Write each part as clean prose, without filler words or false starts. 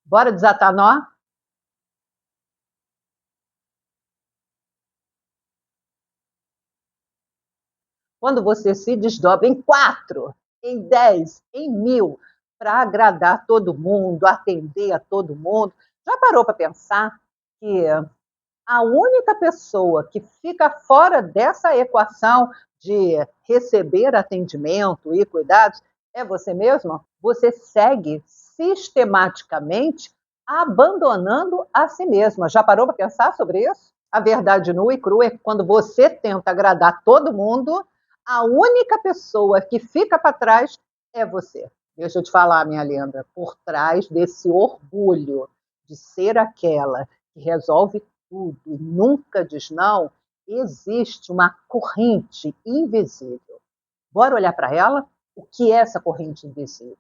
Bora desatar nó? Quando você se desdobra em 4, em 10, em 1000, para agradar todo mundo, atender a todo mundo. Já parou para pensar que a única pessoa que fica fora dessa equação de receber atendimento e cuidados é você mesmo? Você segue sistematicamente abandonando a si mesma. Já parou para pensar sobre isso? A verdade nua e crua é que quando você tenta agradar todo mundo, a única pessoa que fica para trás é você. Deixa eu te falar, minha linda, por trás desse orgulho de ser aquela que resolve tudo e nunca diz não, existe uma corrente invisível. Bora olhar para ela? O que é essa corrente invisível?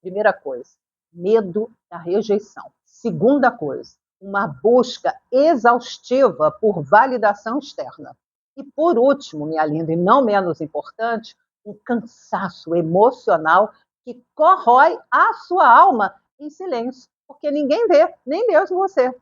Primeira coisa, medo da rejeição. Segunda coisa, uma busca exaustiva por validação externa. E por último, minha linda, e não menos importante, um cansaço emocional que corrói a sua alma em silêncio, porque ninguém vê, nem mesmo você.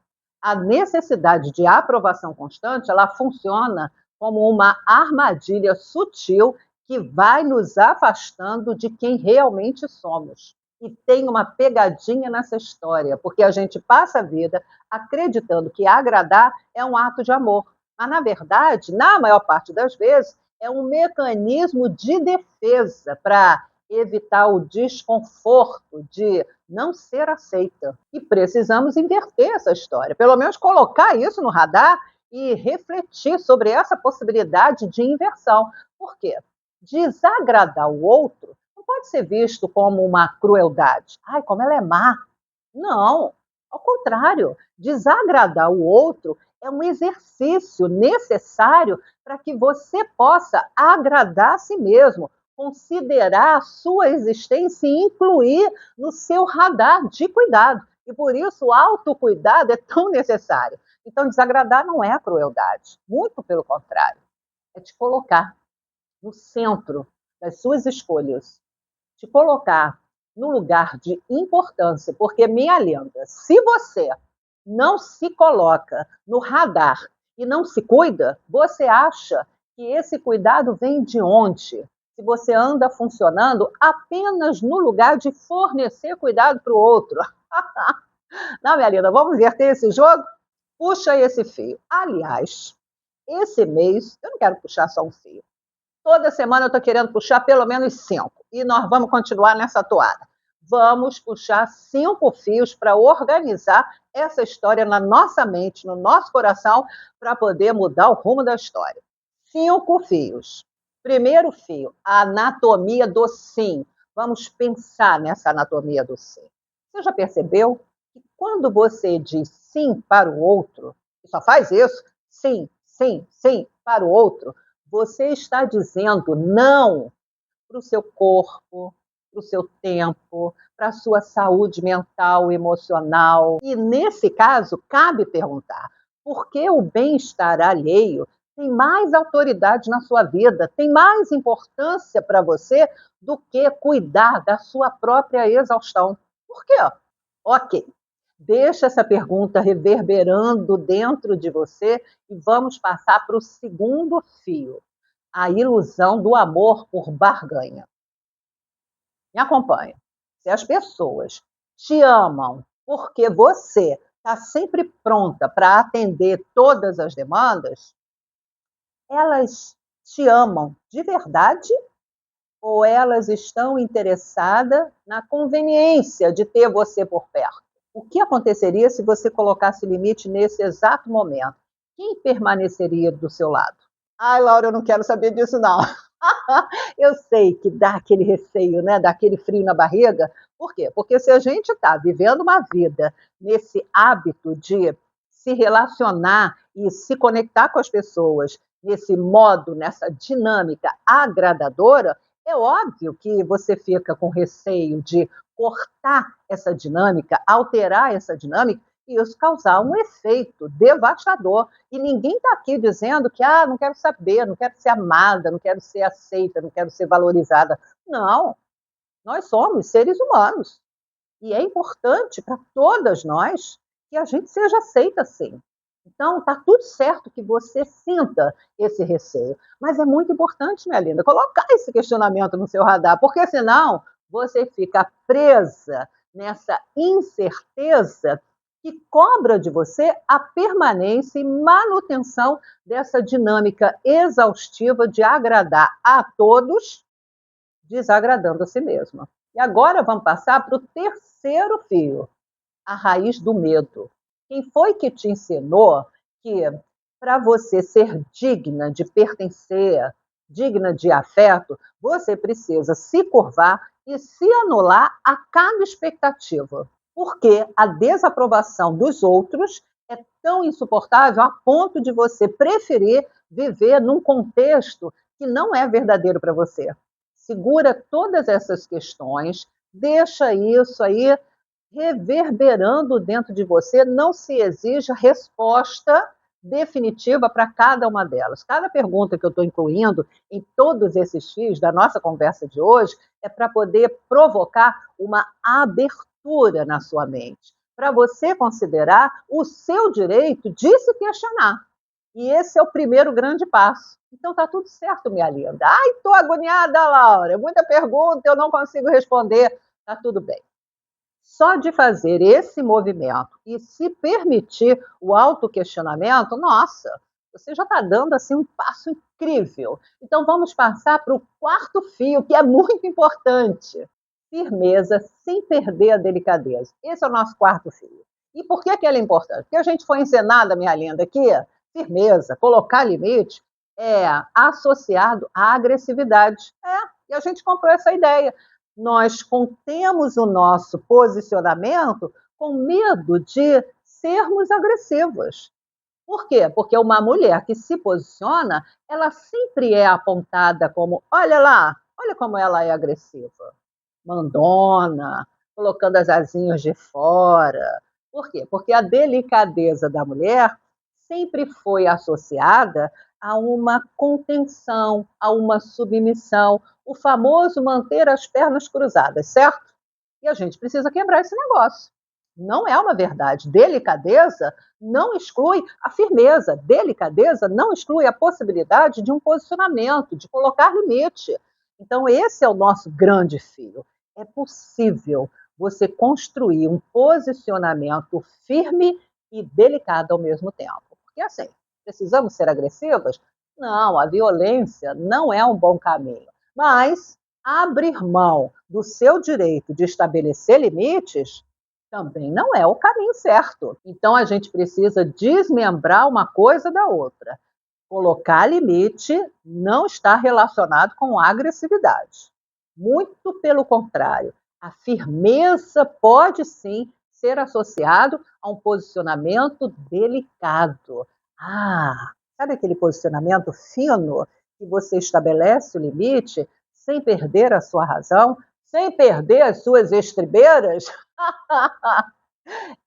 A necessidade de aprovação constante, ela funciona como uma armadilha sutil que vai nos afastando de quem realmente somos. E tem uma pegadinha nessa história, porque a gente passa a vida acreditando que agradar é um ato de amor. Mas, na verdade, na maior parte das vezes, é um mecanismo de defesa para evitar o desconforto de não ser aceita. E precisamos inverter essa história, pelo menos colocar isso no radar e refletir sobre essa possibilidade de inversão. Por quê? Desagradar o outro não pode ser visto como uma crueldade. Ai, como ela é má. Não, ao contrário, desagradar o outro é um exercício necessário para que você possa agradar a si mesmo, considerar a sua existência e incluir no seu radar de cuidado. E por isso o autocuidado é tão necessário. Então, desagradar não é a crueldade, muito pelo contrário, é te colocar no centro das suas escolhas, te colocar no lugar de importância, porque, minha linda, se você não se coloca no radar e não se cuida, você acha que esse cuidado vem de onde? Se você anda funcionando apenas no lugar de fornecer cuidado para o outro. Não, minha linda, vamos inverter esse jogo? Puxa esse fio. Aliás, esse mês, eu não quero puxar só um fio. Toda semana eu estou querendo puxar pelo menos 5. E nós vamos continuar nessa toada. Vamos puxar 5 fios para organizar essa história na nossa mente, no nosso coração, para poder mudar o rumo da história. 5 fios. Primeiro fio, a anatomia do sim. Vamos pensar nessa anatomia do sim. Você já percebeu que quando você diz sim para o outro, e só faz isso, sim, sim, sim, para o outro, você está dizendo não para o seu corpo, para o seu tempo, para a sua saúde mental, emocional. E nesse caso, cabe perguntar: por que o bem-estar alheio tem mais autoridade na sua vida, tem mais importância para você do que cuidar da sua própria exaustão? Por quê? Ok. Deixa essa pergunta reverberando dentro de você e vamos passar para o segundo fio, a ilusão do amor por barganha. Me acompanha. Se as pessoas te amam porque você está sempre pronta para atender todas as demandas, elas te amam de verdade ou elas estão interessadas na conveniência de ter você por perto? O que aconteceria se você colocasse limite nesse exato momento? Quem permaneceria do seu lado? Ai, Laura, eu não quero saber disso, não. Eu sei que dá aquele receio, né? Dá aquele frio na barriga. Por quê? Porque se a gente está vivendo uma vida nesse hábito de se relacionar e se conectar com as pessoas, nesse modo, nessa dinâmica agradadora, é óbvio que você fica com receio de cortar essa dinâmica, alterar essa dinâmica e isso causar um efeito devastador. E ninguém está aqui dizendo que não quero saber, não quero ser amada, não quero ser aceita, não quero ser valorizada. Não, nós somos seres humanos. E é importante para todas nós que a gente seja aceita assim. Então, tá tudo certo que você sinta esse receio, mas é muito importante, minha linda, colocar esse questionamento no seu radar, porque senão você fica presa nessa incerteza que cobra de você a permanência e manutenção dessa dinâmica exaustiva de agradar a todos, desagradando a si mesma. E agora vamos passar para o terceiro fio, a raiz do medo. Quem foi que te ensinou que para você ser digna de pertencer, digna de afeto, você precisa se curvar e se anular a cada expectativa? Porque a desaprovação dos outros é tão insuportável a ponto de você preferir viver num contexto que não é verdadeiro para você. Segura todas essas questões, deixa isso aí reverberando dentro de você, não se exige resposta definitiva para cada uma delas. Cada pergunta que eu estou incluindo em todos esses fios da nossa conversa de hoje é para poder provocar uma abertura na sua mente, para você considerar o seu direito de se questionar. E esse é o primeiro grande passo. Então tá tudo certo, minha linda. Ai, estou agoniada, Laura. Muita pergunta, eu não consigo responder. Tá tudo bem. Só de fazer esse movimento e se permitir o autoquestionamento, nossa, você já está dando assim um passo incrível. Então vamos passar para o quarto fio, que é muito importante. Firmeza sem perder a delicadeza. Esse é o nosso quarto fio. E por que, que ele é importante? Porque a gente foi ensinada, minha linda, que firmeza, colocar limite, é associado à agressividade. E a gente comprou essa ideia. Nós contemos o nosso posicionamento com medo de sermos agressivas. Por quê? Porque uma mulher que se posiciona, ela sempre é apontada como, olha lá, olha como ela é agressiva, mandona, colocando as asinhas de fora. Por quê? Porque a delicadeza da mulher sempre foi associada a uma contenção, a uma submissão, o famoso manter as pernas cruzadas, certo? E a gente precisa quebrar esse negócio. Não é uma verdade. Delicadeza não exclui a firmeza. Delicadeza não exclui a possibilidade de um posicionamento, de colocar limite. Então, esse é o nosso grande fio. É possível você construir um posicionamento firme e delicado ao mesmo tempo. Porque, assim, precisamos ser agressivas? Não, a violência não é um bom caminho. Mas abrir mão do seu direito de estabelecer limites também não é o caminho certo. Então, a gente precisa desmembrar uma coisa da outra. Colocar limite não está relacionado com agressividade. Muito pelo contrário, a firmeza pode sim ser associado a um posicionamento delicado. Sabe aquele posicionamento fino que você estabelece o limite sem perder a sua razão, sem perder as suas estribeiras?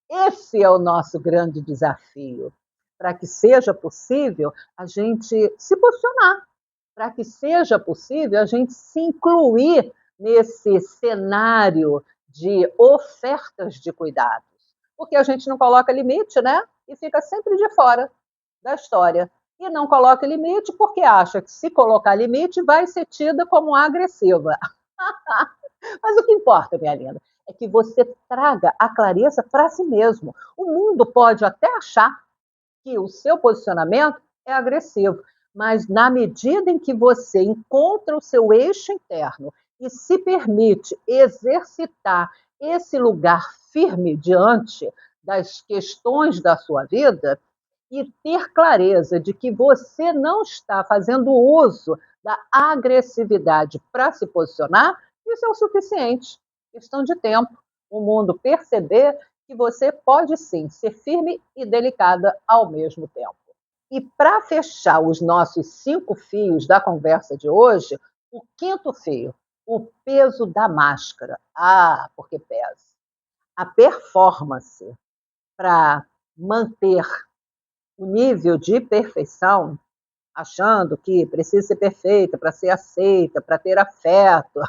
Esse é o nosso grande desafio, para que seja possível a gente se posicionar, para que seja possível a gente se incluir nesse cenário de ofertas de cuidados. Porque a gente não coloca limite, né? E fica sempre de fora da história. E não coloca limite porque acha que se colocar limite vai ser tida como agressiva. Mas o que importa, minha linda, é que você traga a clareza para si mesmo. O mundo pode até achar que o seu posicionamento é agressivo, mas na medida em que você encontra o seu eixo interno e se permite exercitar esse lugar firme diante das questões da sua vida e ter clareza de que você não está fazendo uso da agressividade para se posicionar, isso é o suficiente. Questão de tempo. O mundo perceber que você pode sim ser firme e delicada ao mesmo tempo. E para fechar os nossos 5 fios da conversa de hoje, o quinto fio, o peso da máscara. Porque pesa. A performance para manter o nível de perfeição, achando que precisa ser perfeita para ser aceita, para ter afeto,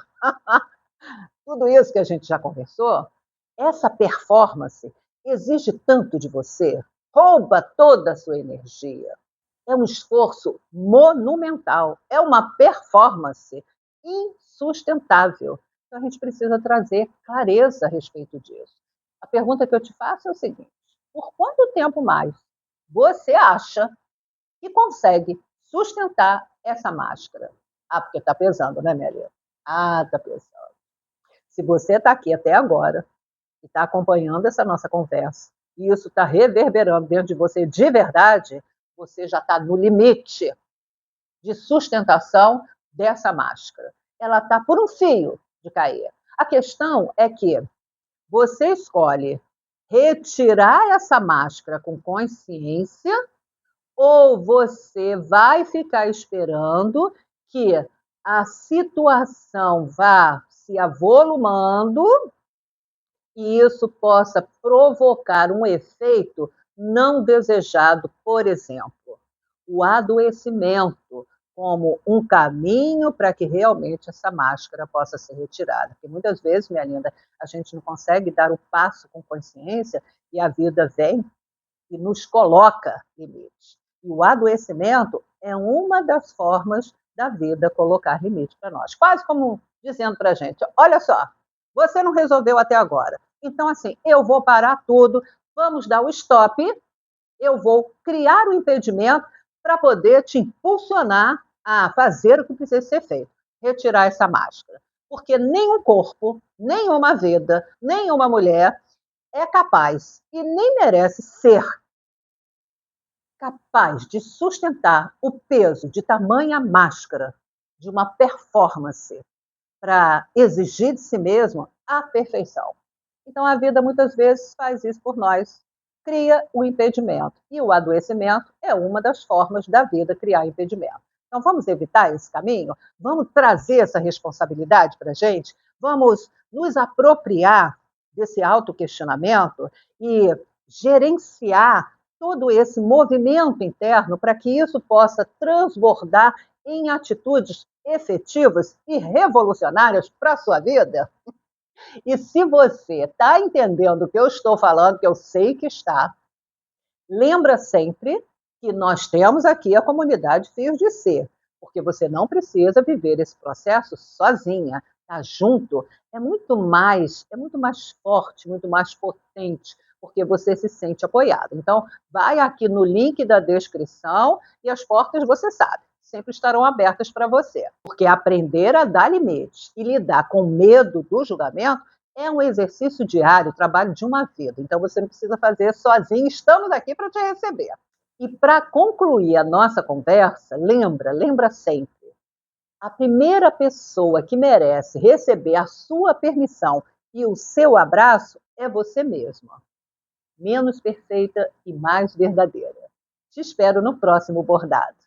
tudo isso que a gente já conversou, Essa performance exige tanto de você, rouba toda a sua energia. É um esforço monumental, é uma performance insustentável. Então a gente precisa trazer clareza a respeito disso. A pergunta que eu te faço é o seguinte: por quanto tempo mais você acha que consegue sustentar essa máscara? Ah, porque está pesando, né, minha linda? Ah, está pesando. Se você está aqui até agora e está acompanhando essa nossa conversa, e isso está reverberando dentro de você de verdade, você já está no limite de sustentação dessa máscara. Ela está por um fio de cair. A questão é que você escolhe retirar essa máscara com consciência ou você vai ficar esperando que a situação vá se avolumando e isso possa provocar um efeito não desejado, por exemplo, o adoecimento como um caminho para que realmente essa máscara possa ser retirada. Porque muitas vezes, minha linda, a gente não consegue dar o passo com consciência e a vida vem e nos coloca limites. E o adoecimento é uma das formas da vida colocar limite para nós. Quase como dizendo para a gente: olha só, você não resolveu até agora. Então, assim, eu vou parar tudo, vamos dar o stop, eu vou criar um impedimento para poder te impulsionar a fazer o que precisa ser feito, retirar essa máscara. Porque nenhum corpo, nenhuma vida, nenhuma mulher é capaz e nem merece ser capaz de sustentar o peso de tamanha máscara de uma performance para exigir de si mesmo a perfeição. Então a vida muitas vezes faz isso por nós, cria o impedimento. E o adoecimento é uma das formas da vida criar impedimento. Então vamos evitar esse caminho? Vamos trazer essa responsabilidade para a gente? Vamos nos apropriar desse autoquestionamento e gerenciar todo esse movimento interno para que isso possa transbordar em atitudes efetivas e revolucionárias para a sua vida? E se você está entendendo o que eu estou falando, que eu sei que está, lembra sempre que nós temos aqui a comunidade Fios de Ser, porque você não precisa viver esse processo sozinha. Estar junto é muito mais forte, muito mais potente, porque você se sente apoiado. Então, vai aqui no link da descrição e as portas, você sabe, sempre estarão abertas para você. Porque aprender a dar limites e lidar com medo do julgamento é um exercício diário, trabalho de uma vida. Então você não precisa fazer sozinho, estamos aqui para te receber. E para concluir a nossa conversa, lembra sempre, a primeira pessoa que merece receber a sua permissão e o seu abraço é você mesma. Menos perfeita e mais verdadeira. Te espero no próximo bordado.